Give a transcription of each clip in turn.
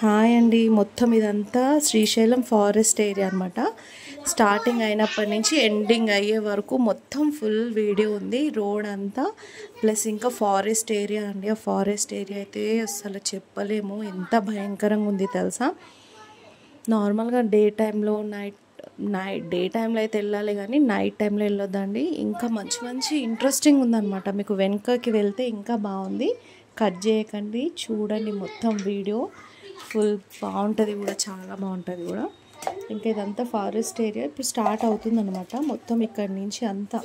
Hi అండి. మొత్తం ఇదంతా శ్రీశైలం ఫారెస్ట్ ఏరియా అనమాట. స్టార్టింగ్ అయినప్పటి నుంచి ఎండింగ్ అయ్యే వరకు మొత్తం ఫుల్ వీడియో ఉంది. రోడ్ అంతా ప్లస్ ఇంకా ఫారెస్ట్ ఏరియా అండి. ఆ ఫారెస్ట్ ఏరియా అయితే అసలు చెప్పలేము, ఎంత భయంకరంగా ఉంది తెలుసా. నార్మల్గా డే టైంలో డే టైంలో అయితే వెళ్ళాలి, కానీ నైట్ టైంలో వెళ్ళొద్దండి. ఇంకా మంచి మంచి ఇంట్రెస్టింగ్ ఉందన్నమాట. మీకు వెనకకి వెళ్తే ఇంకా బాగుంది. కట్ చేయకండి, చూడండి మొత్తం వీడియో ఫుల్ బాగుంటుంది కూడా, చాలా బాగుంటుంది కూడా. ఇంకా ఇదంతా ఫారెస్ట్ ఏరియా ఇప్పుడు స్టార్ట్ అవుతుంది అనమాట. మొత్తం ఇక్కడి నుంచి అంతా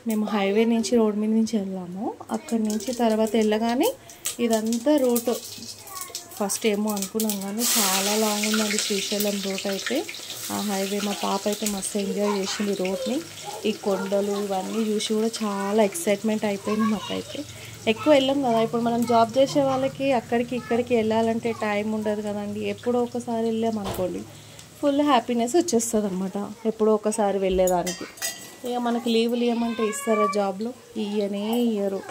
మేము హైవే నుంచి రోడ్ మీద నుంచి వెళ్ళాము. అక్కడి నుంచి తర్వాత వెళ్ళగానే ఇదంతా రూట్ ఫస్ట్ ఏమో అనుకున్నాం, కానీ చాలా లాంగ్ ఉందండి శ్రీశైలం రూట్ అయితే. ఆ హైవే మా పాప అయితే మస్తు ఎంజాయ్ చేసింది రోడ్ని. ఈ కొండలు ఇవన్నీ చూసి కూడా చాలా ఎక్సైట్మెంట్ అయిపోయింది మాకైతే. ఎక్కువ వెళ్ళాం కదా, ఇప్పుడు మనం జాబ్ చేసే వాళ్ళకి అక్కడికి ఇక్కడికి వెళ్ళాలంటే టైం ఉండదు కదండి. ఎప్పుడో ఒకసారి వెళ్ళాం అనుకోండి, ఫుల్ హ్యాపీనెస్ వచ్చేస్తుంది అనమాట. ఎప్పుడో ఒకసారి వెళ్ళేదానికి. ఇక మనకి లీవులు ఇవ్వమంటే ఇస్తారా జాబ్లో? ఇయ్యనే ఇయ్యరు.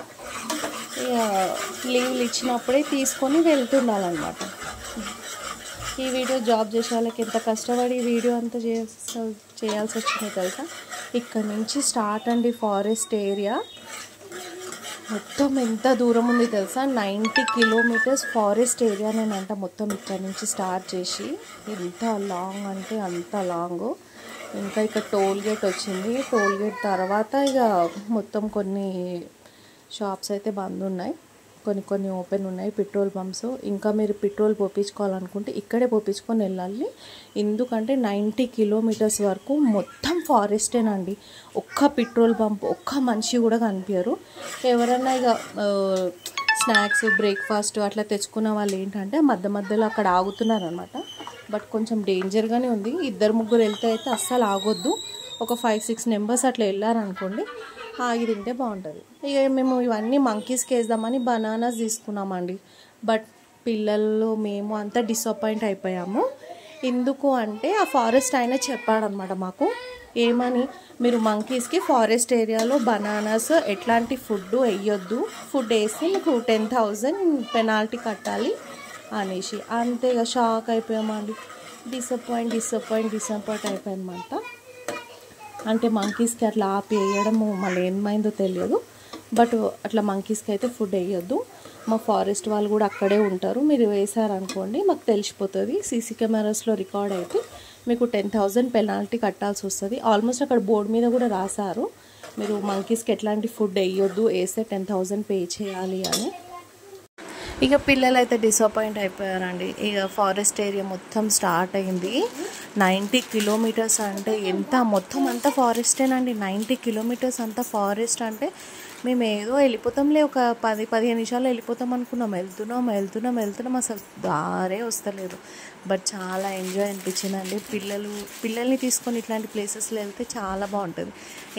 ఇక లీవ్లు ఇచ్చినప్పుడే తీసుకొని వెళ్తుండాలన్నమాట. ఈ వీడియో జాబ్ చేసే వాళ్ళకి ఎంత కష్టపడి ఈ వీడియో అంతా చేయాల్సి వచ్చిందో తెలుసా. ఇక్కడ నుంచి స్టార్ట్ అండి ఫారెస్ట్ ఏరియా. మొత్తం ఎంత దూరం ఉంది తెలుసా, 90 కిలోమీటర్స్ ఫారెస్ట్ ఏరియానేనంట మొత్తం. ఇక్కడ నుంచి స్టార్ట్ చేసి ఎంత లాంగ్ అంటే అంత లాంగ్. ఇంకా ఇక్కడ టోల్ గేట్ వచ్చింది. టోల్ గేట్ తర్వాత ఇక మొత్తం కొన్ని షాప్స్ అయితే బంద్ ఉన్నాయి, కొన్ని ఓపెన్ ఉన్నాయి, పెట్రోల్ పంప్స్. ఇంకా మీరు పెట్రోల్ పోపించుకోవాలనుకుంటే ఇక్కడే పోపించుకొని వెళ్ళాలి. ఎందుకంటే 90 కిలోమీటర్స్ వరకు మొత్తం ఫారెస్టేనండి. ఒక్క పెట్రోల్ పంప్, ఒక్క మనిషి కూడా కనిపించరు. ఎవరన్నా ఇక స్నాక్స్ బ్రేక్ఫాస్ట్ అట్లా తెచ్చుకున్న వాళ్ళు ఏంటంటే మధ్యలో అక్కడ ఆగుతున్నారు అనమాట. బట్ కొంచెం డేంజర్గానే ఉంది. 2-3 వెళ్తే అయితే అస్సలు ఆగొద్దు. ఒక 5-6 మెంబర్స్ అట్లా వెళ్ళారనుకోండి, ఆగి తింటే బాగుంటుంది. ఇక మేము ఇవన్నీ మంకీస్కి వేద్దామని బనానాస్ తీసుకున్నామండి. బట్ పిల్లలు మేము అంతా డిసప్పాయింట్ అయిపోయాము. ఎందుకు అంటే ఆ ఫారెస్ట్ ఆయన చెప్పాడనమాట మాకు, ఏమని, మీరు మంకీస్కి ఫారెస్ట్ ఏరియాలో బనానాస్ ఎట్లాంటి ఫుడ్ వేయొద్దు, ఫుడ్ వేస్తే మీకు 10,000 పెనాల్టీ కట్టాలి అనేసి. అంతే ఇక షాక్ అయిపోయామండి. డిసప్పాయింట్ అయిపోయామన్నమాట. అంటే మంకీస్కి అట్లా ఆపి వేయడము మళ్ళీ ఏమైందో తెలియదు. బట్ అట్లా మంకీస్కి అయితే ఫుడ్ వేయొద్దు. మా ఫారెస్ట్ వాళ్ళు కూడా అక్కడే ఉంటారు. మీరు వేసారనుకోండి మాకు తెలిసిపోతుంది. సీసీ కెమెరాస్లో రికార్డ్ అయితే మీకు 10,000 పెనాల్టీ కట్టాల్సి వస్తుంది. ఆల్మోస్ట్ అక్కడ బోర్డు మీద కూడా రాశారు, మీరు మంకీస్కి ఎట్లాంటి ఫుడ్ వేయొద్దు, వేస్తే 10,000 పే చేయాలి అని. ఇక పిల్లలు అయితే డిసప్పాయింట్ అయిపోయారండి. ఇక ఫారెస్ట్ ఏరియా మొత్తం స్టార్ట్ అయింది. 90 కిలోమీటర్స్ అంటే ఎంత, మొత్తం అంతా ఫారెస్టేనండి. 90 కిలోమీటర్స్ అంతా ఫారెస్ట్ అంటే మేము ఏదో వెళ్ళిపోతాంలే, ఒక 10-15 నిమిషాలు వెళ్ళిపోతాం అనుకున్నాం. వెళ్తున్నాం అసలు దారే వస్తలేదు. బట్ చాలా ఎంజాయ్ అనిపించిందండి. పిల్లల్ని తీసుకొని ఇట్లాంటి ప్లేసెస్లో వెళ్తే చాలా బాగుంటుంది.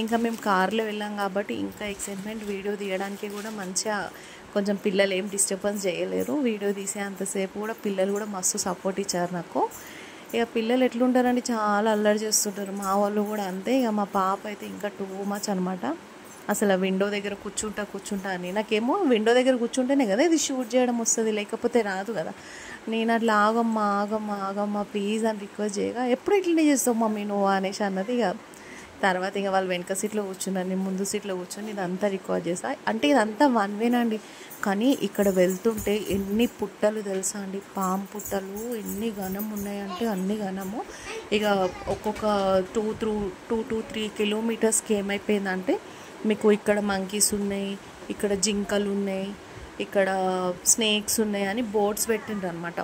ఇంకా మేము కార్లో వెళ్ళాం కాబట్టి ఇంకా ఎక్సైట్మెంట్. వీడియో తీయడానికి కూడా మంచిగా కొంచెం పిల్లలు ఏం డిస్టర్బెన్స్ చేయలేరు. వీడియో తీసే అంతసేపు కూడా పిల్లలు కూడా మస్తు సపోర్ట్ ఇచ్చారు నాకు. ఇక పిల్లలు ఎట్లుంటారండి, చాలా అల్లరి చేస్తుంటారు. మా వాళ్ళు కూడా అంతే. ఇక మా పాప అయితే ఇంకా టూ మచ్ అనమాట. అసలు విండో దగ్గర కూర్చుంటా అని. నాకేమో విండో దగ్గర కూర్చుంటేనే కదా ఇది షూట్ చేయడం వస్తుంది, లేకపోతే రాదు కదా. నేను అట్లా ఆగమ్మా ప్లీజ్ అని రిక్వెస్ట్ చేయగా, ఎప్పుడు ఇట్లనే చేస్తావు మమ్మీ నువ్వు అనేసి అన్నది. ఇక తర్వాత ఇక వాళ్ళు వెనక సీట్లో కూర్చున్నారు, నేను ముందు సీట్లో కూర్చొని ఇదంతా రికార్డ్ చేస్తా. అంటే ఇదంతా వన్ వేనండి, కానీ ఇక్కడ వెళ్తుంటే ఎన్ని పుట్టలు తెలుసా అండి, పాము పుట్టలు ఎన్ని ఘనం ఉన్నాయంటే అన్ని ఘనము. ఇక ఒక్కొక్క 2-3 కిలోమీటర్స్కి ఏమైపోయిందంటే మీకు ఇక్కడ మంకీస్ ఉన్నాయి, ఇక్కడ జింకలు ఉన్నాయి, ఇక్కడ స్నేక్స్ ఉన్నాయి అని బోర్డ్స్ పెట్టిండ్రు అనమాట.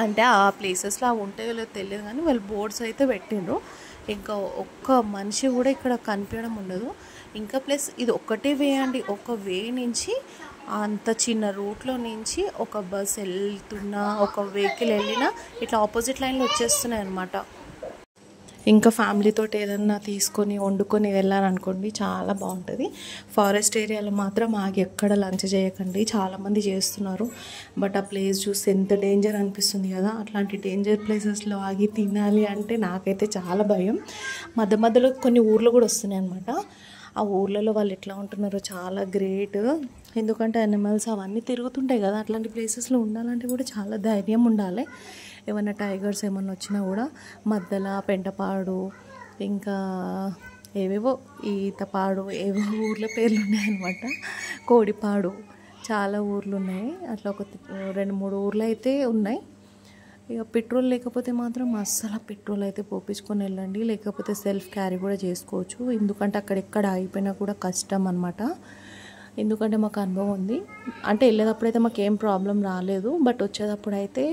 అంటే ఆ ప్లేసెస్లో అవి ఉంటాయో లేదో తెలియదు, కానీ వాళ్ళు బోర్డ్స్ అయితే పెట్టిండ్రు. ఇంకా ఒక్క మనిషి కూడా ఇక్కడ కనిపించడం ఉండదు. ఇంకా ప్లస్ ఇది ఒక్కటే వే అండి. ఒక వే నుంచి అంత చిన్న రూట్లో నుంచి ఒక బస్ వెళ్తున్నా, ఒక వెహికల్ వెళ్ళినా ఇట్లా ఆపోజిట్ లైన్లో వచ్చేస్తున్నాయి అనమాట. ఇంకా ఫ్యామిలీతో ఏదన్నా తీసుకొని వండుకొని వెళ్ళాలనుకోండి, చాలా బాగుంటుంది. ఫారెస్ట్ ఏరియాలో మాత్రం ఆగి ఎక్కడ లంచ్ చేయకండి, చాలామంది చేస్తున్నారు. బట్ ఆ ప్లేస్ చూస్తే ఎంత డేంజర్ అనిపిస్తుంది కదా. అట్లాంటి డేంజర్ ప్లేసెస్లో ఆగి తినాలి అంటే నాకైతే చాలా భయం. మధ్యలో కొన్ని ఊర్లు కూడా వస్తున్నాయి అనమాట. ఆ ఊర్లలో వాళ్ళు ఎట్లా ఉంటున్నారో చాలా గ్రేట్. ఎందుకంటే యానిమల్స్ అవన్నీ తిరుగుతుంటాయి కదా, అట్లాంటి ప్లేసెస్లో ఉండాలంటే కూడా చాలా ధైర్యం ఉండాలి. ఏమైనా టైగర్స్ ఏమన్నా వచ్చినా కూడా మధ్యలో పెంటపాడు, ఇంకా ఏవేవో ఈతపాడు, ఏవో ఊర్ల పేర్లు ఉన్నాయన్నమాట. కోడిపాడు, చాలా ఊర్లు ఉన్నాయి. అట్లా ఒక 2-3 ఊర్లు అయితే ఉన్నాయి. ఇక పెట్రోల్ లేకపోతే మాత్రం అస్సలు పెట్రోల్ అయితే పోపించుకొని వెళ్ళండి, లేకపోతే సెల్ఫ్ క్యారీ కూడా చేసుకోవచ్చు. ఎందుకంటే అక్కడెక్కడ ఆగిపోయినా కూడా కష్టం అనమాట. ఎందుకంటే మాకు అనుభవం ఉంది. అంటే వెళ్ళేటప్పుడు అయితే మాకు ఏం ప్రాబ్లం రాలేదు, బట్ వచ్చేటప్పుడు అయితే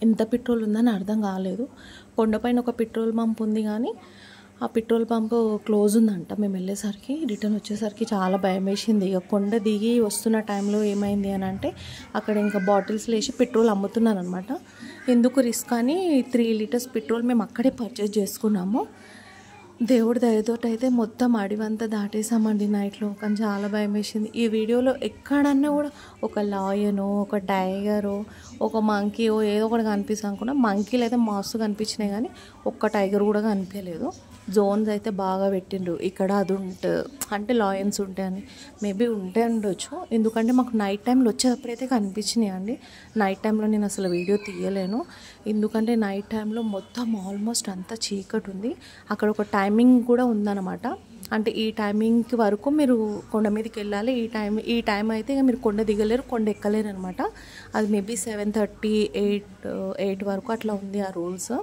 ఎంత పెట్రోల్ ఉందని అర్థం కాలేదు. కొండపైన ఒక పెట్రోల్ పంప్ ఉంది, కానీ ఆ పెట్రోల్ పంప్ క్లోజ్ ఉందంట. మేము వెళ్ళేసరికి, రిటర్న్ వచ్చేసరికి చాలా భయం వేసింది. ఇక కొండ దిగి వస్తున్న టైంలో ఏమైంది అని అంటే అక్కడ ఇంకా బాటిల్స్లో వేసి పెట్రోల్ అమ్ముతున్నారు అనమాట. ఎందుకు రిస్క్ అని 3 లీటర్స్ పెట్రోల్ మేము అక్కడే పర్చేజ్ చేసుకున్నాము. దేవుడి దయతోటి అయితే మొత్తం అడవంతా దాటేసామండి నైట్లో. కానీ చాలా భయం వేసింది. ఈ వీడియోలో ఎక్కడన్నా కూడా ఒక లాయనో, ఒక టైగరో, ఒక మంకీయో ఏదో ఒకటి కనిపిస్తుంది అనుకున్నా. మంకీలు అయితే మస్తు కనిపించినాయి, కానీ ఒక్క టైగర్ కూడా కనిపించలేదు. జోన్స్ అయితే బాగా పెట్టిండ్రు. ఇక్కడ అది అంటే లాయన్స్ ఉంటాయని, మేబీ ఉంటే ఉండొచ్చు. ఎందుకంటే మాకు నైట్ టైంలో వచ్చేటప్పుడైతే కనిపించినాయి అండి. నైట్ టైంలో నేను అసలు వీడియో తీయలేను, ఎందుకంటే నైట్ టైంలో మొత్తం ఆల్మోస్ట్ అంతా చీకటి ఉంది. అక్కడ ఒక టైమింగ్ కూడా ఉందన్నమాట. అంటే ఈ టైమింగ్కి వరకు మీరు కొండ మీదకి వెళ్ళాలి, ఈ టైం అయితే ఇక మీరు కొండ దిగలేరు, కొండ ఎక్కలేరు అనమాట. అది మేబీ 7:30, 8 వరకు అట్లా ఉంది ఆ రూల్స్.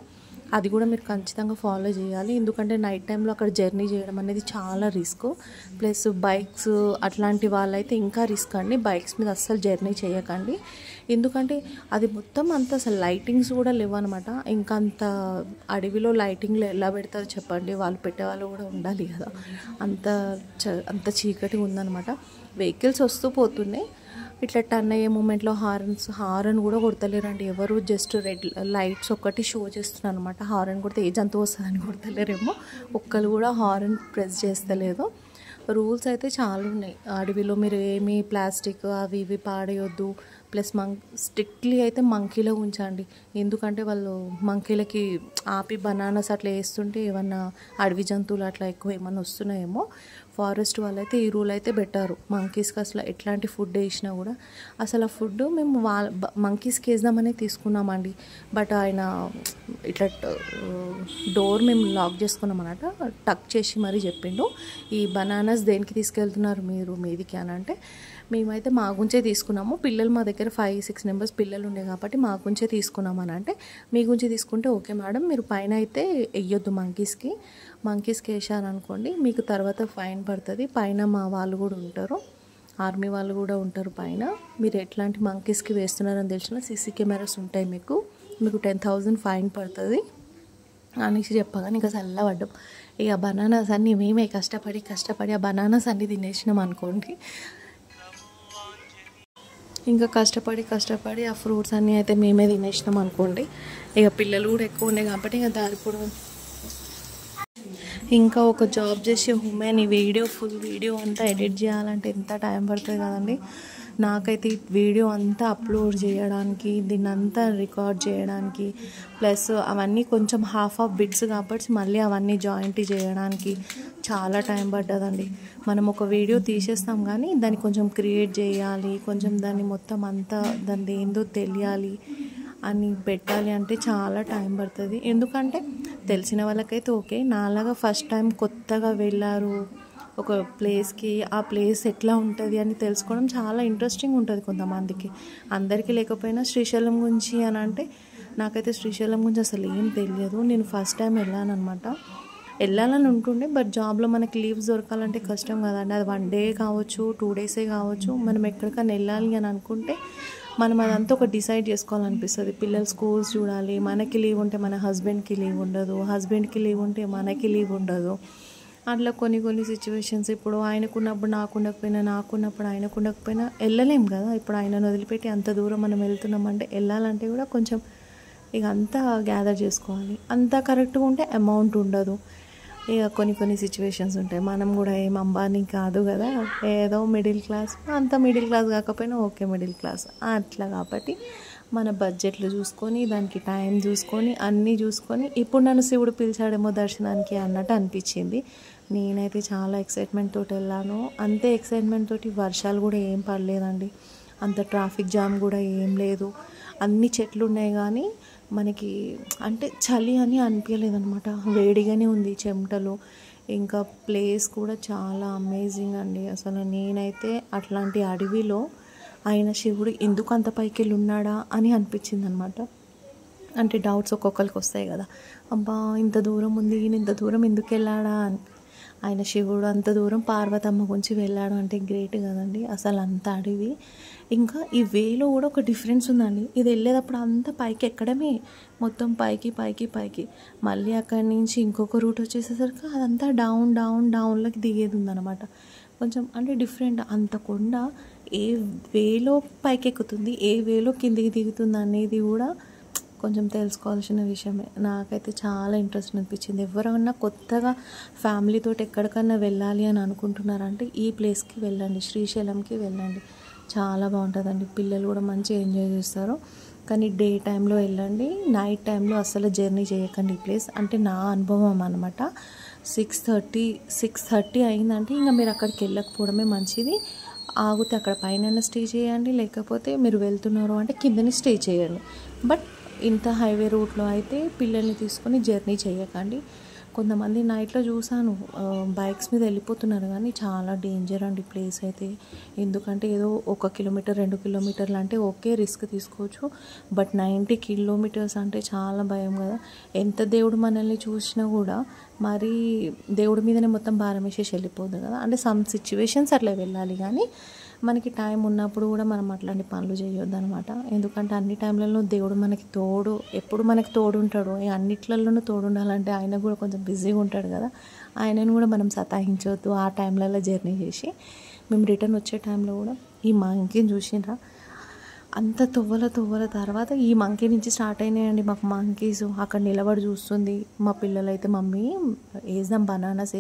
అది కూడా మీరు ఖచ్చితంగా ఫాలో చేయాలి. ఎందుకంటే నైట్ టైంలో అక్కడ జర్నీ చేయడం అనేది చాలా రిస్క్. ప్లస్ బైక్స్ అట్లాంటి వాళ్ళైతే ఇంకా రిస్క్ అండి. బైక్స్ మీద అస్సలు జర్నీ చేయకండి. ఎందుకంటే అది మొత్తం అంతా అసలు లైటింగ్స్ కూడా లేవు అనమాట. ఇంకా అంత అడవిలో లైటింగ్లు ఎలా పెడతారో చెప్పండి, వాళ్ళు పెట్టేవాళ్ళు కూడా ఉండాలి కదా. అంత చీకటిగా ఉందన్నమాట. వెహికల్స్ వస్తూ పోతున్నాయి. ఇట్లా టర్న్ అయ్యే మూమెంట్లో హారన్ కూడా కొడతలేరండి ఎవరు. జస్ట్ రెడ్ లైట్స్ ఒక్కటి షో చేస్తున్నారు అనమాట. హారన్ కొడితే ఏ జంతువు వస్తుందని కొడతలేరేమో, ఒక్కరు కూడా హారన్ ప్రెస్ చేస్తలేదు. రూల్స్ అయితే చాలా ఉన్నాయి అడవిలో. మీరు ఏమీ ప్లాస్టిక్ అవి ఇవి పాడేయొద్దు. ప్లస్ స్ట్రిక్ట్లీ అయితే మంకీలో ఉంచండి. ఎందుకంటే వాళ్ళు మంకీలకి ఆపి బనానాస్ అట్లా వేస్తుంటే ఏమన్నా అడవి జంతువులు అట్లా ఎక్కువ ఏమన్నా వస్తున్నాయేమో. ఫారెస్ట్ వాళ్ళైతే ఈ రూల్ అయితే పెట్టారు. మంకీస్కి అసలు ఎట్లాంటి ఫుడ్ వేసినా కూడా, అసలు ఆ ఫుడ్ మేము మంకీస్కి వేద్దామని తీసుకున్నామండి. బట్ ఆయన ఇట్లా డోర్ మేము లాక్ చేసుకున్నాం అన్నమాట. టక్ చేసి మరీ చెప్పిండు, ఈ బనానాస్ దేనికి తీసుకెళ్తున్నారు మీరు మీదికి అని అంటే, మేమైతే మా గుంచే తీసుకున్నాము. పిల్లలు మా దగ్గర 5-6 మెంబర్స్ పిల్లలు ఉండే కాబట్టి మా గుంచే తీసుకున్నామని అంటే, మీ గుంచి తీసుకుంటే ఓకే మేడం, మీరు పైన అయితే వేయొద్దు మంకీస్కి వేసారనుకోండి మీకు తర్వాత ఫైన్ పడుతుంది. పైన మా వాళ్ళు కూడా ఉంటారు, ఆర్మీ వాళ్ళు కూడా ఉంటారు పైన. మీరు ఎట్లాంటి మంకీస్కి వేస్తున్నారని తెలిసిన సీసీ కెమెరాస్ ఉంటాయి, మీకు 10,000 ఫైన్ పడుతుంది అనేసి చెప్పగానే ఇంకా చల్లబడ్డాం. ఇక బనానాస్ అన్నీ మేమే కష్టపడి ఆ బనానాస్ అన్నీ తినేసినాం అనుకోండి. ఇంకా కష్టపడి ఆ ఫ్రూట్స్ అన్నీ అయితే మేమే తినేసినాం అనుకోండి. ఇక పిల్లలు కూడా ఎక్కువ ఉండే కాబట్టి ఇక దారిపోవడం. ఇంకా ఒక జాబ్ చేసే ఉమెన్ ఈ ఫుల్ వీడియో అంతా ఎడిట్ చేయాలంటే ఎంత టైం పడుతుంది కదండి. నాకైతే ఈ వీడియో అంతా అప్లోడ్ చేయడానికి, దీన్ని అంతా రికార్డ్ చేయడానికి, ప్లస్ అవన్నీ కొంచెం హాఫ్ బిట్స్ కాబట్టి మళ్ళీ అవన్నీ జాయింట్ చేయడానికి చాలా టైం పడ్డదండి. మనం ఒక వీడియో తీసేస్తాం కానీ దాన్ని కొంచెం క్రియేట్ చేయాలి, కొంచెం దాన్ని మొత్తం అంతా దాన్ని ఏందో తెలియాలి అని పెట్టాలి అంటే చాలా టైం పడుతుంది. ఎందుకంటే తెలిసిన వాళ్ళకైతే ఓకే, నాలాగా ఫస్ట్ టైం కొత్తగా వెళ్ళారు ఒక ప్లేస్కి, ఆ ప్లేస్ ఎట్లా ఉంటుంది అని తెలుసుకోవడం చాలా ఇంట్రెస్టింగ్ ఉంటుంది కొంతమందికి. అందరికీ లేకపోయినా శ్రీశైలం గురించి అని అంటే, నాకైతే శ్రీశైలం గురించి అసలు ఏం తెలియదు. నేను ఫస్ట్ టైం వెళ్ళాలని ఉంటుండే, బట్ జాబ్లో మనకి లీవ్స్ దొరకాలంటే కష్టం కదండి. అది 1 డే కావచ్చు, 2 డేసే కావచ్చు. మనం ఎక్కడికైనా వెళ్ళాలి అని అనుకుంటే మనం అదంతా ఒక డిసైడ్ చేసుకోవాలనిపిస్తుంది. పిల్లలు స్కూల్స్ చూడాలి, మనకి లీవ్ ఉంటే మన హస్బెండ్కి లీవ్ ఉండదు, హస్బెండ్కి లీవ్ ఉంటే మనకి లీవ్ ఉండదు. అట్లా కొన్ని సిచ్యువేషన్స్. ఇప్పుడు ఆయనకున్నప్పుడు నాకు ఉండకపోయినా, నాకున్నప్పుడు ఆయనకు ఉండకపోయినా వెళ్ళలేం కదా. ఇప్పుడు ఆయనను వదిలిపెట్టి అంత దూరం మనం వెళ్తున్నామంటే వెళ్ళాలంటే కూడా కొంచెం ఇక అంతా గ్యాదర్ చేసుకోవాలి. అంతా కరెక్ట్గా ఉంటే అమౌంట్ ఉండదు. ఇక కొన్ని సిచ్యువేషన్స్ ఉంటాయి. మనం కూడా ఏం అంబానీ కాదు కదా, ఏదో మిడిల్ క్లాస్. అంత మిడిల్ క్లాస్ కాకపోయినా ఓకే మిడిల్ క్లాస్ అట్లా. కాబట్టి మన బడ్జెట్లు చూసుకొని, దానికి టైం చూసుకొని, అన్నీ చూసుకొని, ఇప్పుడు నన్ను శివుడు పిలిచాడేమో దర్శనానికి అన్నట్టు అనిపించింది. నేనైతే చాలా ఎక్సైట్మెంట్ తోటి వెళ్ళాను. అంతే ఎక్సైట్మెంట్ తోటి వర్షాలు కూడా ఏం పడలేదండి, అంత ట్రాఫిక్ జామ్ కూడా ఏం లేదు. అన్ని చెట్లు ఉన్నాయి కానీ మనకి అంటే చలి అని అనిపించలేదన్నమాట, వేడిగానే ఉంది, చెమటలు. ఇంకా ప్లేస్ కూడా చాలా అమేజింగ్ అండి. అసలు నేనైతే అట్లాంటి అడవిలో ఆయన శివుడు ఎందుకు అంత పైకి వెళ్ళి ఉన్నాడా అని అనిపించింది అనమాట. అంటే డౌట్స్ ఒక్కొక్కరికి వస్తాయి కదా, అబ్బా ఇంత దూరం ఉంది, ఈయన ఇంత దూరం ఎందుకు వెళ్ళాడా అని. ఆయన శివుడు అంత దూరం పార్వతమ్మ గురించి వెళ్ళాడు అంటే గ్రేట్ కదండి. అసలు అంత అడవి. ఇంకా ఈ వేలో కూడా ఒక డిఫరెన్స్ ఉందండి. ఇది వెళ్ళేటప్పుడు అంతా పైకి ఎక్కడమే, మొత్తం పైకి పైకి పైకి, మళ్ళీ అక్కడి నుంచి ఇంకొక రూట్ వచ్చేసేసరికి అదంతా డౌన్లోకి దిగేది ఉందన్నమాట. కొంచెం అంటే డిఫరెంట్. అంత కొండ ఏ వేలో పైకి ఎక్కుతుంది, ఏ వేలో కిందికి దిగుతుంది అనేది కూడా కొంచెం తెలుసుకోవాల్సిన విషయమే. నాకైతే చాలా ఇంట్రెస్ట్ అనిపించింది. ఎవరైనా కొత్తగా ఫ్యామిలీతో ఎక్కడికన్నా వెళ్ళాలి అని అనుకుంటున్నారంటే ఈ ప్లేస్కి వెళ్ళండి, శ్రీశైలంకి వెళ్ళండి, చాలా బాగుంటుందండి. పిల్లలు కూడా మంచిగా ఎంజాయ్ చేస్తారు. కానీ డే టైంలో వెళ్ళండి, నైట్ టైంలో అసలు జర్నీ చేయకండి. ఈ ప్లేస్ అంటే నా అనుభవం అనమాట. 6:30 అయిందంటే ఇంకా మీరు అక్కడికి వెళ్ళకపోవడమే మంచిది. ఆగితే అక్కడ పైన స్టే చేయండి, లేకపోతే మీరు వెళ్తున్నారు అంటే కిందనే స్టే చేయండి. బట్ ఇంత హైవే రూట్లో అయితే పిల్లల్ని తీసుకొని జర్నీ చేయకండి. కొంతమంది నైట్లో చూసాను బైక్స్ మీద వెళ్ళిపోతున్నారు, కానీ చాలా డేంజర్ అండి ప్లేస్ అయితే. ఎందుకంటే ఏదో 1 కిలోమీటర్ 2 కిలోమీటర్లు అంటే ఓకే రిస్క్ తీసుకోవచ్చు, బట్ 90 కిలోమీటర్స్ అంటే చాలా భయం కదా. ఎంత దేవుడు మనల్ని చూసినా కూడా మరి దేవుడి మీదనే మొత్తం భారం వేసేసి వెళ్ళిపోదు కదా. అంటే సమ్ సిచ్యువేషన్స్ అట్లా వెళ్ళాలి, కానీ మనకి టైం ఉన్నప్పుడు కూడా మనం అట్లాంటి పనులు చేయొద్దు అనమాట. ఎందుకంటే అన్ని టైంలలో దేవుడు మనకి తోడు, ఎప్పుడు మనకి తోడు ఉంటాడు. అన్నిట్లలోనూ తోడు ఉండాలంటే ఆయన కూడా కొంచెం బిజీగా ఉంటాడు కదా, ఆయనను కూడా మనం సతాయించవద్దు ఆ టైంలలో జర్నీ చేసి. మేము రిటర్న్ వచ్చే టైంలో కూడా ఈ మంకీని చూసినా అంత తొవ్వల తర్వాత ఈ మంకీ నుంచి స్టార్ట్ అయినాయండి మాకు మంకీస్. అక్కడ నిలబడి చూస్తుంది. మా పిల్లలైతే మమ్మీ వేద్దాం బనానాస్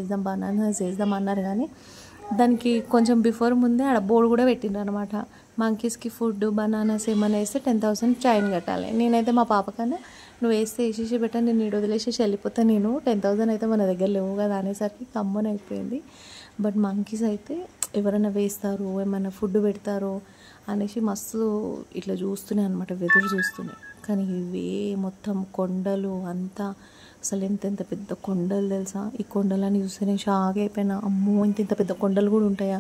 వేద్దాం అన్నారు, కానీ దానికి కొంచెం బిఫోర్ ముందే ఆడ బోర్డు కూడా పెట్టిండ్రు అనమాట. మంకీస్కి ఫుడ్ బనానాస్ ఏమైనా వేస్తే 10,000 ఫైన్ కట్టాలి. నేనైతే మా పాపకన్నా నువ్వు వేసేసి పెట్టా, నేను నీడు వదిలేసేసి వెళ్ళిపోతా, నేను 10,000 అయితే మన దగ్గర లేవు కదా అనేసరికి కమ్మన్ అయిపోయింది. బట్ మంకీస్ అయితే ఎవరైనా వేస్తారు, ఏమైనా ఫుడ్ పెడతారో అనేసి మస్తు ఇట్లా చూస్తున్నాయి అనమాట, వెదురు చూస్తున్నాయి. కానీ ఇవే మొత్తం కొండలు అంతా, అసలు ఎంత పెద్ద కొండలు తెలుసా. ఈ కొండలని చూస్తే నేను షాక్ అయిపోయినా, అమ్మో ఇంత పెద్ద కొండలు కూడా ఉంటాయా.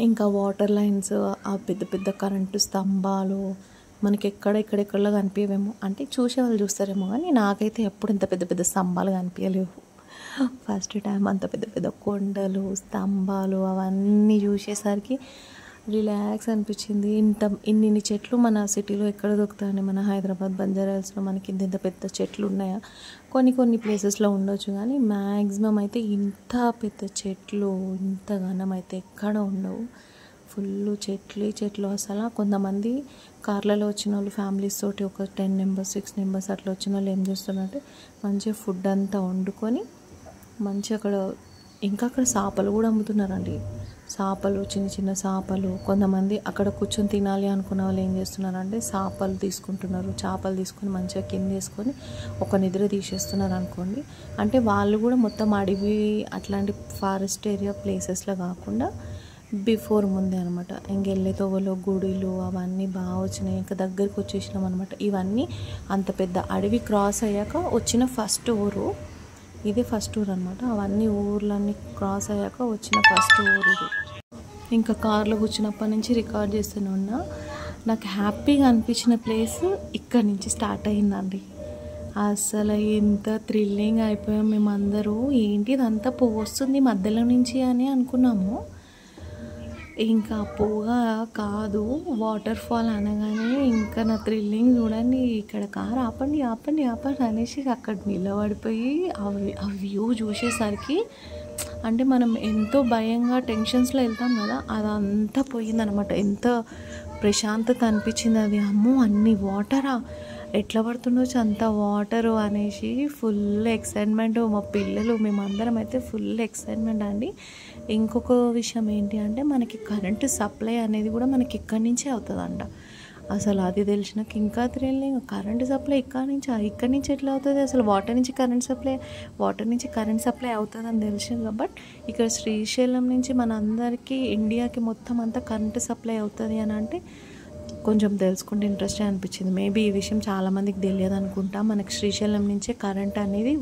ఇంకా వాటర్ లైన్స్, ఆ పెద్ద కరెంటు స్తంభాలు మనకి ఎక్కడెక్కడో కనిపించేవేమో, అంటే చూసే వాళ్ళు చూస్తారేమో, కానీ నాకైతే ఎప్పుడు ఇంత పెద్ద స్తంభాలు కనిపించలేవు. ఫస్ట్ టైం అంత పెద్ద కొండలు స్తంభాలు అవన్నీ చూసేసరికి రిలాక్స్ అనిపించింది. ఇన్ని చెట్లు మన సిటీలో ఎక్కడ దొరుకుతాయండి. మన హైదరాబాద్ బంజారాహిల్స్లో మనకి ఇంత పెద్ద చెట్లు ఉన్నాయా? కొన్ని ప్లేసెస్లో ఉండొచ్చు, కానీ మ్యాక్సిమం అయితే ఇంత పెద్ద చెట్లు ఇంత ఘనం అయితే ఎక్కడ ఉండవు. ఫుల్ చెట్లు అసలు. కొంతమంది కార్లలో వచ్చిన వాళ్ళు ఫ్యామిలీస్ తోటి ఒక 10 మెంబర్స్ 6 మెంబర్స్ అట్లా వచ్చిన వాళ్ళు ఏం చేస్తున్నారంటే మంచిగా ఫుడ్ అంతా వండుకొని మంచిగా అక్కడ చేపలు కూడా అమ్ముతున్నారండి. చేపలు, చిన్న చేపలు. కొంతమంది అక్కడ కూర్చొని తినాలి అనుకున్న వాళ్ళు ఏం చేస్తున్నారంటే చేపలు తీసుకొని మంచిగా కింద వేసుకొని ఒక నిద్ర తీసేస్తున్నారు అనుకోండి. అంటే వాళ్ళు కూడా మొత్తం అడవి అట్లాంటి ఫారెస్ట్ ఏరియా ప్లేసెస్లో కాకుండా బిఫోర్ ముందే అనమాట. ఇంకెళ్ళే తోవలో గుడిలు అవన్నీ బాగా వచ్చినాయి. ఇంకా దగ్గరికి వచ్చేసినాం అనమాట. ఇవన్నీ అంత పెద్ద అడవి క్రాస్ అయ్యాక వచ్చిన ఫస్ట్ ఊరు ఇదే, ఫస్ట్ ఊరు అనమాట. అవన్నీ ఊర్లన్నీ క్రాస్ అయ్యాక వచ్చిన ఫస్ట్ ఊరు ఇది. ఇంకా కార్లో కూర్చున్నప్పటి నుంచి రికార్డ్ చేస్తూనే ఉన్నా. నాకు హ్యాపీగా అనిపించిన ప్లేస్ ఇక్కడి నుంచి స్టార్ట్ అయిందండి. అసలు ఎంత థ్రిల్లింగ్ అయిపోయాం మేమందరూ. ఏంటి ఇదంతా పొగ వస్తుంది మధ్యలో నుంచి అని అనుకున్నాము. ఇంకా పొగ కాదు, వాటర్ ఫాల్ అనగానే ఇంకా నా థ్రిల్లింగ్ చూడండి. ఇక్కడ కారు ఆపండి అనేసి అక్కడ నిలబడిపోయి ఆ వ్యూ చూసేసరికి, అంటే మనం ఎంతో భయంగా టెన్షన్స్లో వెళ్తాం కదా, అదంతా పోయిందనమాట. ఎంత ప్రశాంతత అనిపించింది అది. అమ్మో అన్ని వాటరా, ఎట్లా పడుతుండొచ్చు అంత వాటరు అనేసి ఫుల్ ఎక్సైట్మెంట్. మా పిల్లలు మేమందరం అయితే ఫుల్ ఎక్సైట్మెంట్ అండి. ఇంకొక విషయం ఏంటి అంటే మనకి కరెంటు సప్లై అనేది కూడా మనకి ఇక్కడి నుంచే అవుతుందంట. అసలు అది తెలిసినాక ఇంకా థ్రిల్లింగ్. కరెంట్ సప్లై ఇక్కడి నుంచి ఎట్లా అవుతుంది, అసలు వాటర్ నుంచి కరెంట్ సప్లై అవుతుందని తెలిసింది. బట్ ఇక్కడ శ్రీశైలం నుంచి మన అందరికీ ఇండియాకి మొత్తం అంతా కరెంట్ సప్లై అవుతుంది అని అంటే కొంచెం తెలుసుకుంటే ఇంట్రెస్టే అనిపించింది. మేబీ ఈ విషయం చాలామందికి తెలియదు అనుకుంటా, మనకి శ్రీశైలం నుంచే కరెంట్ అనేది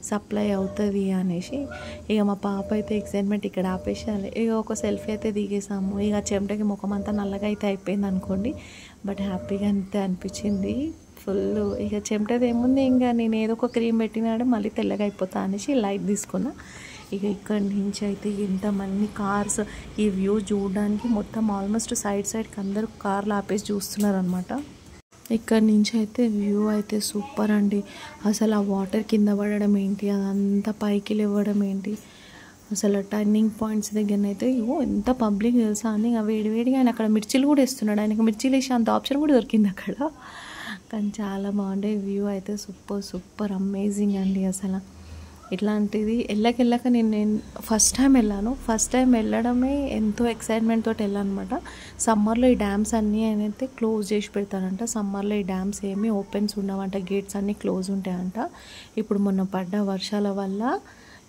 సప్లై అవుతుంది అనేసి. ఇక మా పాప అయితే ఎక్సైట్మెంట్ ఇక్కడ ఆపేసాలి. ఇక ఒక సెల్ఫీ అయితే దిగేసాము. ఇక చెమటకి ముఖం అంతా నల్లగా అయితే అయిపోయింది అనుకోండి, బట్ హ్యాపీగా అంతే అనిపించింది ఫుల్. ఇక చెమటది ఏముంది, ఇంకా నేను ఏదో ఒక క్రీమ్ పెట్టినాడు మళ్ళీ తెల్లగా అయిపోతా అనేసి లైట్ తీసుకున్నా. ఇక ఇక్కడి నుంచి అయితే ఎంతమంది కార్స్, ఈ వ్యూ చూడడానికి మొత్తం ఆల్మోస్ట్ సైడ్కి అందరూ కార్లు ఆపేసి చూస్తున్నారు అనమాట. ఇక్కడ నుంచి అయితే వ్యూ అయితే సూపర్ అండి. అసలు ఆ వాటర్ కింద పడడం ఏంటి, అదంతా పైకి లేవడం ఏంటి, అసలు టర్నింగ్ పాయింట్స్ దగ్గరనైతే ఎంత పబ్లిక్ తెలుసా అని. వేడివేడిగా ఆయన అక్కడ మిర్చిలు కూడా వేస్తున్నాడు, ఆయనకి మిర్చిలు వేసి అంత ఆప్షన్ కూడా దొరికింది అక్కడ. కానీ చాలా బాగుండే వ్యూ అయితే, సూపర్ అమేజింగ్ అండి. అసలు ఇట్లాంటిది వెళ్ళక నేను ఫస్ట్ టైం వెళ్ళడమే ఎంతో ఎక్సైట్మెంట్ తోటి వెళ్ళాను అనమాట. సమ్మర్లో ఈ డ్యామ్స్ అన్నీ అయితే క్లోజ్ చేసి పెడతారంట. సమ్మర్లో ఈ డ్యామ్స్ ఏమీ ఓపెన్స్ ఉండవంట, గేట్స్ అన్నీ క్లోజ్ ఉంటాయంట. ఇప్పుడు మొన్న పడ్డ వర్షాల వల్ల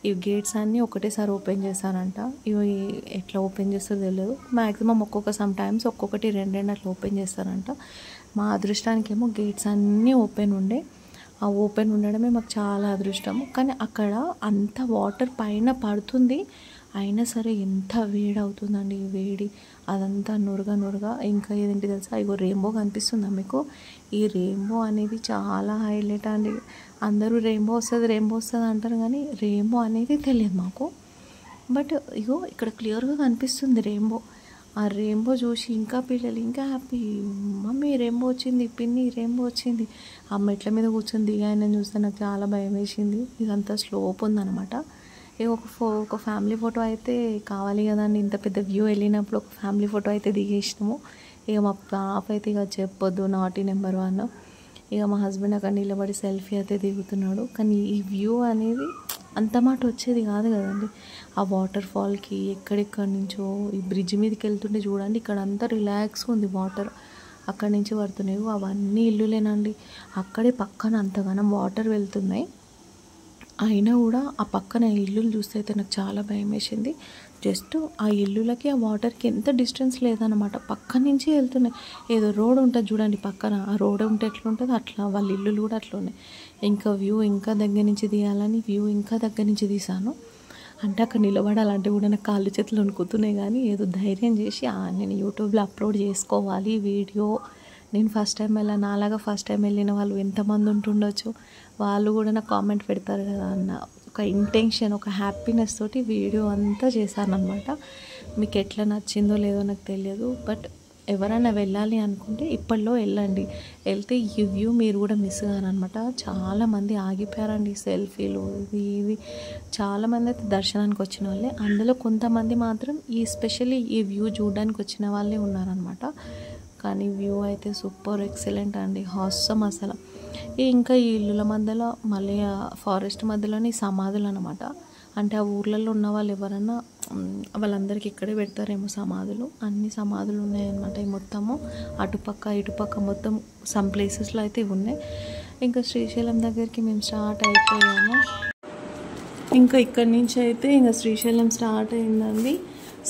ఈ గేట్స్ అన్నీ ఒకటేసారి ఓపెన్ చేశారంట. ఇవి ఎట్లా ఓపెన్ చేస్తారో తెలియదు. మ్యాక్సిమం సమ్ టైమ్స్ ఒక్కొక్కటి రెండు అట్లా ఓపెన్ చేస్తారంట. మా అదృష్టానికి ఏమో గేట్స్ అన్నీ ఓపెన్ ఉండే. ఆ ఓపెన్ ఉండడమే మాకు చాలా అదృష్టము. కానీ అక్కడ అంత వాటర్ పైన పడుతుంది, అయినా సరే ఎంత వేడి అవుతుందండి. ఈ వేడి అదంతా నురగా. ఇంకా ఏదేంటి తెలుసా, ఇగో రెయిన్బో కనిపిస్తుందా మీకు? ఈ రెయిన్బో అనేది చాలా హైలైట్ అండి. అందరూ రెయిన్బో వస్తుంది అంటారు, కానీ రెయిన్బో అనేది తెలియదు మాకు. బట్ ఇగో ఇక్కడ క్లియర్గా కనిపిస్తుంది రెయిన్బో. ఆ రెయిన్బో చూసి ఇంకా పిల్లలు ఇంకా హ్యాపీ, మమ్మీ రెయిన్బో వచ్చింది, పిన్ని రెయిన్బో వచ్చింది. ఆ మెట్ల మీద కూర్చొని దిగాయని చూస్తే నాకు చాలా భయం వేసింది. ఇదంతా స్లోప్ ఉందన్నమాట. ఒక ఫ్యామిలీ ఫోటో అయితే కావాలి కదండి, ఇంత పెద్ద వ్యూ వెళ్ళినప్పుడు ఒక ఫ్యామిలీ ఫోటో అయితే దిగేసినాము. ఇక మా పాప అయితే ఇక చెప్పొద్దు, నాటి నెంబర్ 1. ఇక మా హస్బెండ్ అక్కడ నిలబడి సెల్ఫీ అయితే దిగుతున్నాడు. కానీ ఈ వ్యూ అనేది అంత మాట వచ్చేది కాదు కదండి. ఆ వాటర్ ఫాల్కి ఎక్కడెక్కడి నుంచో ఈ బ్రిడ్జ్ మీదకి వెళ్తుంటే చూడండి, ఇక్కడ అంతా రిలాక్స్గా ఉంది వాటర్, అక్కడి నుంచి పడుతున్నాయి. అవన్నీ ఇల్లులేనండి. అక్కడే పక్కన అంతగానం వాటర్ వెళ్తున్నాయి, అయినా కూడా ఆ పక్కన ఇల్లులు చూస్తే అయితే నాకు చాలా భయం వేసింది. జస్ట్ ఆ ఇల్లులకి ఆ వాటర్కి ఎంత డిస్టెన్స్ లేదన్నమాట, పక్క నుంచి వెళ్తున్నాయి. ఏదో రోడ్ ఉంటుంది చూడండి పక్కన, ఆ రోడ్ ఉంటే ఎట్లుంటుంది అట్లా వాళ్ళ ఇల్లులు కూడా అట్లా ఉన్నాయి. ఇంకా వ్యూ ఇంకా దగ్గర నుంచి తీయాలని వ్యూ ఇంకా దగ్గర నుంచి తీసాను. అంటే అక్కడ నిలబడాలంటే కూడా నాకు కాళ్ళు చేతులు వణుకుతున్నాయి, కానీ ఏదో ధైర్యం చేసి నేను యూట్యూబ్లో అప్లోడ్ చేసుకోవాలి వీడియో. నేను ఫస్ట్ టైం వెళ్ళాను, నాలాగా ఫస్ట్ టైం వెళ్ళిన వాళ్ళు ఎంతమంది ఉంటుండొచ్చు, వాళ్ళు కూడా నాకు కామెంట్ పెడతారు కదా అన్న ఒక ఇంటెన్షన్, ఒక హ్యాపీనెస్ తోటి వీడియో అంతా చేశాను అనమాట. మీకు ఎట్లా నచ్చిందో లేదో నాకు తెలియదు, బట్ ఎవరైనా వెళ్ళాలి అనుకుంటే ఇప్పట్లో వెళ్ళండి. వెళ్తే ఈ వ్యూ మీరు కూడా మిస్ కారనమాట. చాలామంది ఆగిపోయారండి సెల్ఫీలు ఇవి. చాలామంది అయితే దర్శనానికి వచ్చిన వాళ్ళే, అందులో కొంతమంది మాత్రం స్పెషల్లీ ఈ వ్యూ చూడడానికి వచ్చిన వాళ్ళే ఉన్నారనమాట. కానీ వ్యూ అయితే సూపర్ ఎక్సలెంట్ అండి, హాస్యం అసలు. ఇంకా ఈ ఇల్లుల మధ్యలో మళ్ళీ ఆ ఫారెస్ట్ మధ్యలోని సమాధులు అనమాట. అంటే ఆ ఊర్లలో ఉన్న వాళ్ళు ఎవరన్నా వాళ్ళందరికీ ఇక్కడే పెడతారేమో సమాధులు. అన్ని సమాధులు ఉన్నాయన్నమాట. ఈ మొత్తము అటుపక్క ఇటుపక్క మొత్తం సమ్ ప్లేసెస్లో అయితే ఉన్నాయి. ఇంకా శ్రీశైలం దగ్గరికి మేము స్టార్ట్ అయిపోయాము. ఇంకా ఇక్కడి నుంచి అయితే ఇంకా శ్రీశైలం స్టార్ట్ అయిందండి.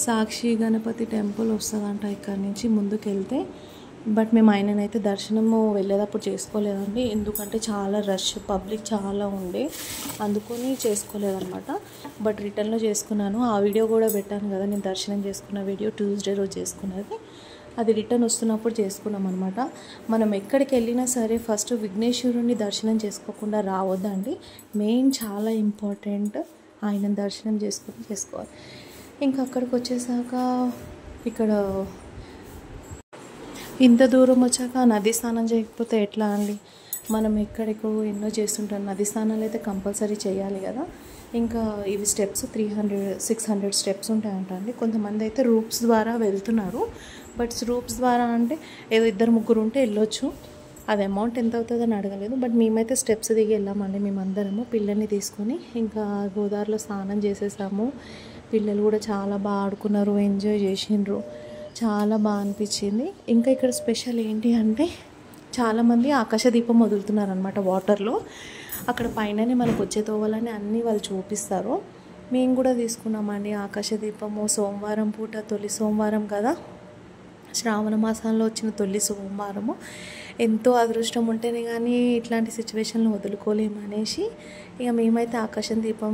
సాక్షి గణపతి టెంపుల్ వస్తుందంట ఇక్కడి నుంచి ముందుకు వెళ్తే. బట్ మేము ఆయననైతే దర్శనము వెళ్ళేటప్పుడు చేసుకోలేదండి, ఎందుకంటే చాలా రష్, పబ్లిక్ చాలా ఉండే, అందుకొని చేసుకోలేదన్నమాట. బట్ రిటర్న్లో చేసుకున్నాను. ఆ వీడియో కూడా పెట్టాను కదా, నేను దర్శనం చేసుకున్న వీడియో ట్యూస్డే రోజు చేసుకున్నది. అది రిటర్న్ వస్తున్నప్పుడు చేసుకున్నాం అనమాట. మనం ఎక్కడికి వెళ్ళినా సరే ఫస్ట్ విఘ్నేశ్వరుని దర్శనం చేసుకోకుండా రావద్దండి. మెయిన్ చాలా ఇంపార్టెంట్, ఆయన దర్శనం చేసుకోవాలి. ఇంకా అక్కడికి వచ్చేసాక ఇక్కడ ఇంత దూరం వచ్చాక నది స్నానం చేయకపోతే ఎట్లా అండి. మనం ఎక్కడికో ఎన్నో చేస్తుంటాం, నది స్నానాలు అయితే కంపల్సరీ చేయాలి కదా. ఇంకా ఇవి స్టెప్స్ 300-600 స్టెప్స్ ఉంటాయంట అండి. కొంతమంది అయితే రూప్స్ ద్వారా వెళ్తున్నారు, బట్ రూప్స్ ద్వారా అంటే ఏదో 2-3 ఉంటే వెళ్ళొచ్చు. అది అమౌంట్ ఎంత అవుతుందని అడగలేదు, బట్ మేమైతే స్టెప్స్ దిగి వెళ్ళామండి. మేమందరము పిల్లల్ని తీసుకొని ఇంకా గోదావరిలో స్నానం చేసేసాము. పిల్లలు కూడా చాలా బాగా ఆడుకున్నారు, ఎంజాయ్ చేసిండ్రు. చాలా బాగా అనిపించింది. ఇంకా ఇక్కడ స్పెషల్ ఏంటి అంటే చాలామంది ఆకాశదీపం వదులుతున్నారనమాట వాటర్లో. అక్కడ పైననే మనకు వచ్చే తోవలని అన్నీ వాళ్ళు చూపిస్తారు. మేము కూడా తీసుకున్నామండి ఆకాశదీపము. సోమవారం పూట తొలి సోమవారం కదా, శ్రావణ మాసంలో వచ్చిన తొలి సోమవారము. ఎంతో అదృష్టం ఉంటేనే కానీ ఇట్లాంటి సిచ్యువేషన్లు వదులుకోలేము అనేసి ఇక మేమైతే ఆకాశం దీపం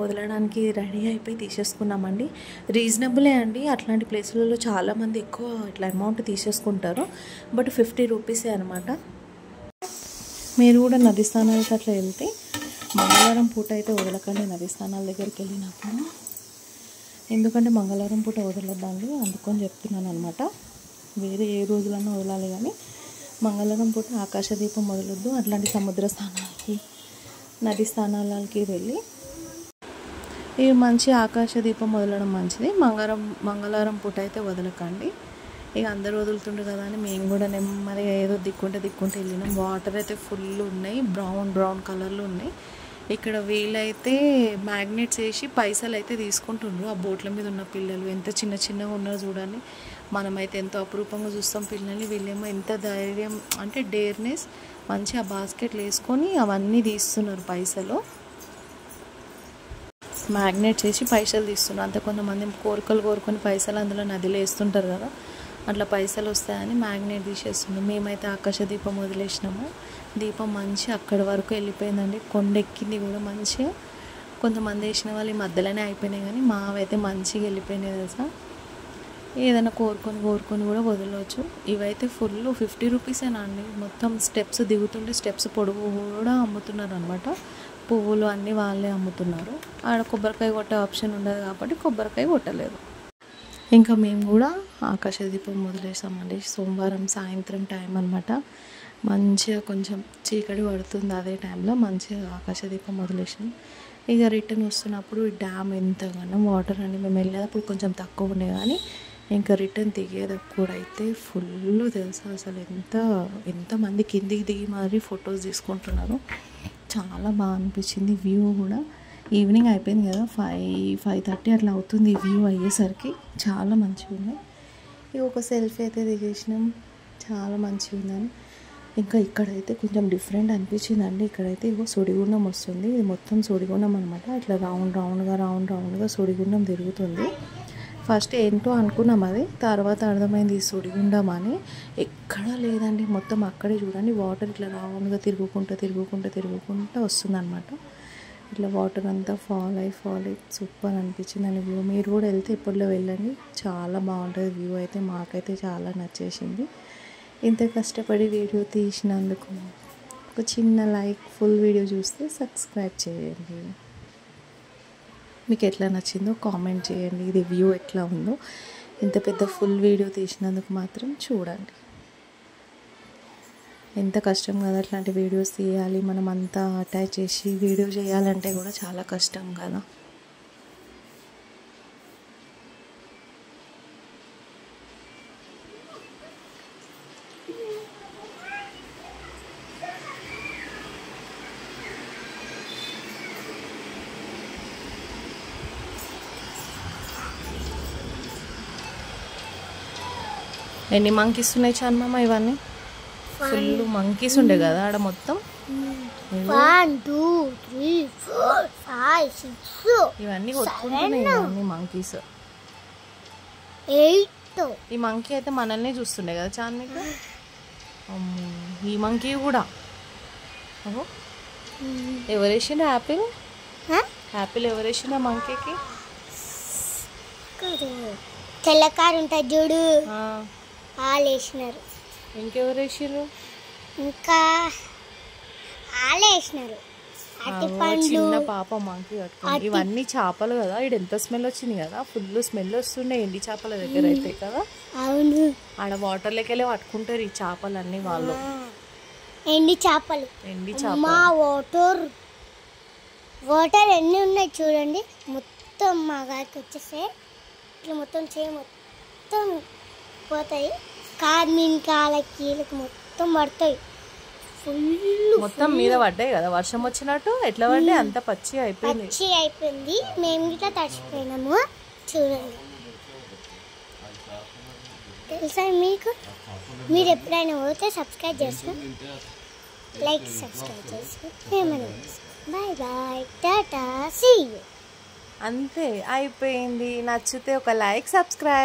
వదలడానికి రెడీ అయిపోయి తీసేసుకున్నామండి. రీజనబులే అండి, అట్లాంటి ప్లేస్లలో చాలామంది ఎక్కువ ఇట్లా అమౌంట్ తీసేసుకుంటారు. బట్ 50 రూపీసే అనమాట. మీరు కూడా నది స్థానాలకు అట్లా వెళ్తే మంగళవారం పూట అయితే వదలకండి నది స్థానాల దగ్గరికి వెళ్ళినప్పుడు. ఎందుకంటే మంగళవారం పూట వదలొద్దండి, అందుకని చెప్తున్నాను అనమాట. వేరే ఏ రోజులన్నా వదలాలి కానీ మంగళవారం పూట ఆకాశదీపం వదలొద్దు. అట్లాంటి సముద్ర స్థానాలకి నది స్థానాలకి వెళ్ళి ఇవి మంచి ఆకాశదీపం వదలడం మంచిది. మంగళవారం పూట అయితే వదలకండి. ఇక అందరూ వదులుతుండ్రు కదా అని మేము కూడా నెమ్మదిగా ఏదో దిక్కుంటే వెళ్ళినాం. వాటర్ అయితే ఫుల్ ఉన్నాయి, బ్రౌన్ కలర్లో ఉన్నాయి. ఇక్కడ వీళ్ళైతే మ్యాగ్నెట్స్ వేసి పైసలు అయితే తీసుకుంటుండ్రు. ఆ బోట్ల మీద ఉన్న పిల్లలు ఎంత చిన్నగా ఉన్నారో చూడండి. మనమైతే ఎంతో అపురూపంగా చూస్తాం పిల్లల్ని, వీళ్ళేమో ఎంత ధైర్యం అంటే డేర్నెస్, మంచి ఆ బాస్కెట్లు వేసుకొని అవన్నీ తీస్తున్నారు పైసలు. మ్యాగ్నెట్స్ వేసి పైసలు తీస్తున్నారు. అంతే కొంతమంది కోరుకొని పైసలు అందులో నదిలో వేస్తుంటారు కదా, అట్లా పైసలు వస్తాయని మ్యాగ్నెట్ తీసేస్తుంది. మేమైతే ఆకాశదీపం వదిలేసినాము. దీపం మంచి అక్కడి వరకు వెళ్ళిపోయిందండి. కొండెక్కింది కూడా మంచిగా. కొంతమంది వేసిన వాళ్ళు ఈ మధ్యలోనే అయిపోయినాయి కానీ మావైతే మంచిగా వెళ్ళిపోయినాయి తెలుసా. ఏదైనా కోరుకొని కూడా వదలవచ్చు. ఇవైతే ఫుల్ 50 రూపీసేనా అండి. మొత్తం స్టెప్స్ దిగుతుంటే స్టెప్స్ పొడుగు కూడా అమ్ముతున్నారు అనమాట. పువ్వులు అన్నీ వాళ్ళే అమ్ముతున్నారు. ఆడ కొబ్బరికాయ కొట్టే ఆప్షన్ ఉండదు కాబట్టి కొబ్బరికాయ కొట్టలేదు. ఇంకా మేము కూడా ఆకాశదీపం వదిలేసామండి. సోమవారం సాయంత్రం టైం అనమాట. మంచిగా కొంచెం చీకటి పడుతుంది, అదే టైంలో మంచిగా ఆకాశదీపం వదిలేసాం. ఇక రిటర్న్ వస్తున్నప్పుడు ఈ డ్యామ్ ఎంతగానో వాటర్ అండి. మేము వెళ్ళేటప్పుడు కొంచెం తక్కువ ఉండే కానీ ఇంకా రిటర్న్ దిగేటప్పుడు అయితే ఫుల్ తెలుసా. అసలు ఎంతమంది కిందికి దిగి మరి ఫొటోస్ తీసుకుంటున్నారు. చాలా బాగా అనిపించింది. వ్యూ కూడా ఈవినింగ్ అయిపోయింది కదా, 5:30 అట్లా అవుతుంది వ్యూ అయ్యేసరికి. చాలా మంచిగా ఉంది. ఇక ఒక సెల్ఫీ అయితే దిగేసినాం, చాలా మంచిగా ఉందని. ఇంకా ఇక్కడైతే కొంచెం డిఫరెంట్ అనిపించిందండి. ఇక్కడైతే ఇగో సుడిగుండం వస్తుంది. ఇది మొత్తం సుడిగుండం అనమాట. ఇట్లా రౌండ్గా సుడిగుండం తిరుగుతుంది. ఫస్ట్ ఏంటో అనుకున్నాం, అది తర్వాత అర్థమైంది ఈ సుడిగుండం అని. ఎక్కడా లేదండి, మొత్తం అక్కడే చూడండి వాటర్ ఇట్లా రౌండ్గా తిరుగుకుంటూ వస్తుందన్నమాట. ఇట్లా వాటర్ అంతా ఫాల్ అయ్యి సూపర్ అనిపించింది వ్యూ. మీరు కూడా వెళ్తే ఎప్పట్లో వెళ్ళండి, చాలా బాగుంటుంది వ్యూ. అయితే మాకైతే చాలా నచ్చేసింది. ఇంత కష్టపడి వీడియో తీసినందుకు ఒక చిన్న లైక్, ఫుల్ వీడియో చూస్తే సబ్స్క్రైబ్ చేయండి. మీకు ఎట్లా నచ్చిందో కామెంట్ చేయండి. ఇది వ్యూ ఎట్లా ఉందో. ఇంత పెద్ద ఫుల్ వీడియో తీసినందుకు మాత్రం చూడండి. ఎంత కష్టం కదా అట్లాంటి వీడియోస్ తీయాలి. మనం అంతా అటాచ్ చేసి వీడియో చేయాలంటే కూడా చాలా కష్టం కదా. ఎన్ని మంకీస్ ఉన్నాయి చాన్మమ్మ? ఇవన్నీ ఫుల్ మంకీస్ ఉండే కదా ఆడ మొత్తం. 1 2 3 4 5 6 ఇవన్నీ కొట్టుకుంటున్నాయి ఇవన్నీ మంకీస్. 8 ఈ మంకీ అయితే మనల్ని చూస్తుండే కదా చాన్మికు. ఈ మంకీ కూడా ఎవరేసిన యాపిల్ ఎవరేసిన మంకీకి? తెల్లకారు ఉంటుంది చూడు, వాళ్ళు వేసినారు. ఇంకెవరు వేసిర్రు? ఇంకా వాళ్ళు వేసినారు. చిన్న పాప మంకీ కట్టుకుంది. ఇవన్నీ చేపలు కదా. ఇక్కడ ఎంత స్మెల్ వచ్చింది కదా, ఫుల్ స్మెల్ వస్తుండే ఎండి చేపల దగ్గర అయితే కదా. అవును, ఆడ వాటర్లోకి వెళ్ళి పట్టుకుంటారు ఈ చేపలన్నీ వాళ్ళు. ఎండి చేపలు. మా వాటర్ ఎన్ని ఉన్నాయి చూడండి. మొత్తం మా గారికి వచ్చేస్తే ఇట్లా మొత్తం మొత్తం పోతాయి. కార్మికాలకి మొత్తం పడతాయి. ఫుల్ మొత్తం మీద పడ్డాయి కదా వర్షం వచ్చినట్టు. ఎట్లా పడ్డాయి? అంత పచ్చి అయిపోయింది. మేము ఇట్లా తడిచిపోయినాము చూడండి. తెలుసా మీకు? మీరు ఎప్పుడైనా పోతే సబ్స్క్రైబ్ చేసుకో, లైక్ సబ్స్క్రైబ్ చేసుకో. ఏమైనా bye bye, tata, see you. అంతే అయిపోయింది. నచ్చితే ఒక లైక్, సబ్స్క్రైబ్.